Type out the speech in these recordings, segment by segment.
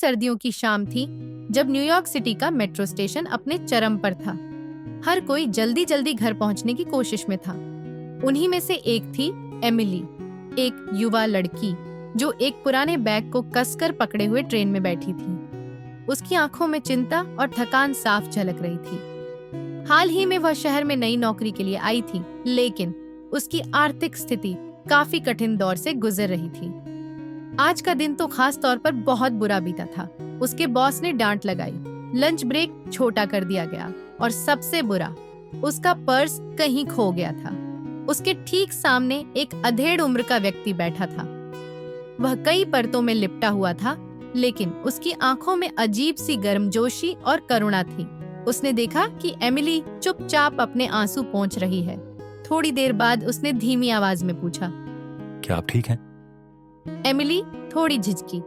सर्दियों की शाम थी जब न्यूयॉर्क सिटी का मेट्रो स्टेशन अपने चरम पर था। हर कोई जल्दी जल्दी घर पहुंचने की कोशिश में था। उन्हीं में से एक थी एमिली, एक युवा लड़की जो एक पुराने बैग को कसकर पकड़े हुए ट्रेन में बैठी थी। उसकी आंखों में चिंता और थकान साफ झलक रही थी। हाल ही में वह शहर में नई नौकरी के लिए आई थी, लेकिन उसकी आर्थिक स्थिति काफी कठिन दौर से गुजर रही थी। आज का दिन तो खास तौर पर बहुत बुरा बीता था। उसके बॉस ने डांट लगाई, लंच ब्रेक छोटा कर दिया गया और सबसे बुरा, उसका पर्स कहीं खो गया था। उसके ठीक सामने एक अधेड़ उम्र का व्यक्ति बैठा था। वह कई परतों में लिपटा हुआ था, लेकिन उसकी आंखों में अजीब सी गर्मजोशी और करुणा थी। उसने देखा कि एमिली चुपचाप अपने आंसू पोंछ रही है। थोड़ी देर बाद उसने धीमी आवाज में पूछा, क्या आप ठीक हैं? एमिली थोड़ी झिझकी,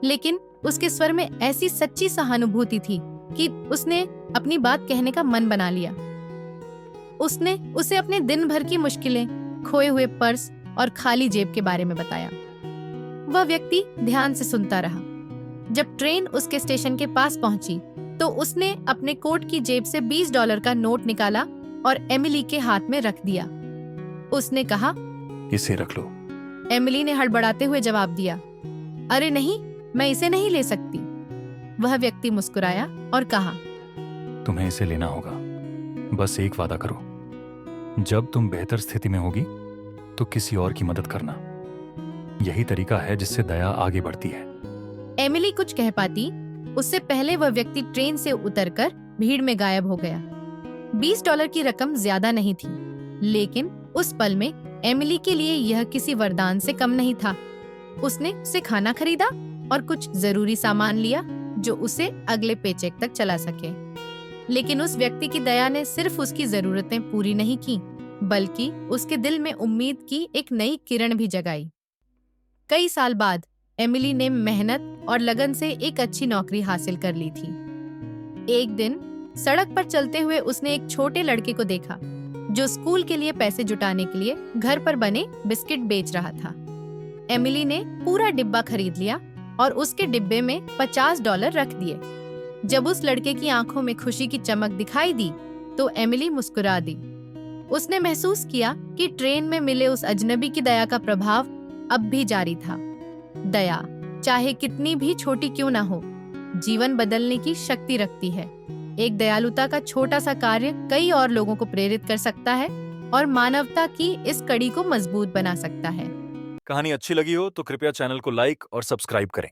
लेकिन उसके स्वर में ऐसी सच्ची सहानुभूति थी कि उसने अपनी बात कहने का मन बना लिया। उसने उसे अपने दिन भर की मुश्किलें, खोए हुए पर्स और खाली जेब के बारे में बताया। वह व्यक्ति ध्यान से सुनता रहा। जब ट्रेन उसके स्टेशन के पास पहुंची, तो उसने अपने कोट की जेब से $20 का नोट निकाला और एमिली के हाथ में रख दिया। उसने कहा, इसे रख लो। एमिली ने हड़बड़ाते हुए जवाब दिया, अरे नहीं, मैं इसे नहीं ले सकती। वह व्यक्ति मुस्कुराया और कहा, तुम्हें इसे लेना होगा। बस एक वादा करो, जब तुम बेहतर स्थिति में होगी तो किसी और की मदद करना। यही तरीका है जिससे दया आगे बढ़ती है। एमिली कुछ कह पाती, उससे पहले वह व्यक्ति ट्रेन से उतरकर भीड़ में गायब हो गया। $20 की रकम ज्यादा नहीं थी, लेकिन उस पल में एमिली के लिए यह किसी वरदान से कम नहीं था। उसने उसे खाना खरीदा और कुछ जरूरी सामान लिया जो उसे अगले पेचेक तक चला सके। लेकिन उस व्यक्ति की दया ने सिर्फ उसकी जरूरतें पूरी नहीं की, बल्कि उसके दिल में उम्मीद की एक नई किरण भी जगाई। कई साल बाद एमिली ने मेहनत और लगन से एक अच्छी नौकरी हासिल कर ली थी। एक दिन सड़क पर चलते हुए उसने एक छोटे लड़के को देखा जो स्कूल के लिए पैसे जुटाने के लिए घर पर बने बिस्किट बेच रहा था। एमिली ने पूरा डिब्बा खरीद लिया और उसके डिब्बे में $50 रख दिए। जब उस लड़के की आंखों में खुशी की चमक दिखाई दी, तो एमिली मुस्कुरा दी। उसने महसूस किया कि ट्रेन में मिले उस अजनबी की दया का प्रभाव अब भी जारी था। दया, चाहे कितनी भी छोटी क्यों ना हो, जीवन बदलने की शक्ति रखती है। एक दयालुता का छोटा सा कार्य कई और लोगों को प्रेरित कर सकता है और मानवता की इस कड़ी को मजबूत बना सकता है। कहानी अच्छी लगी हो तो कृपया चैनल को लाइक और सब्सक्राइब करें।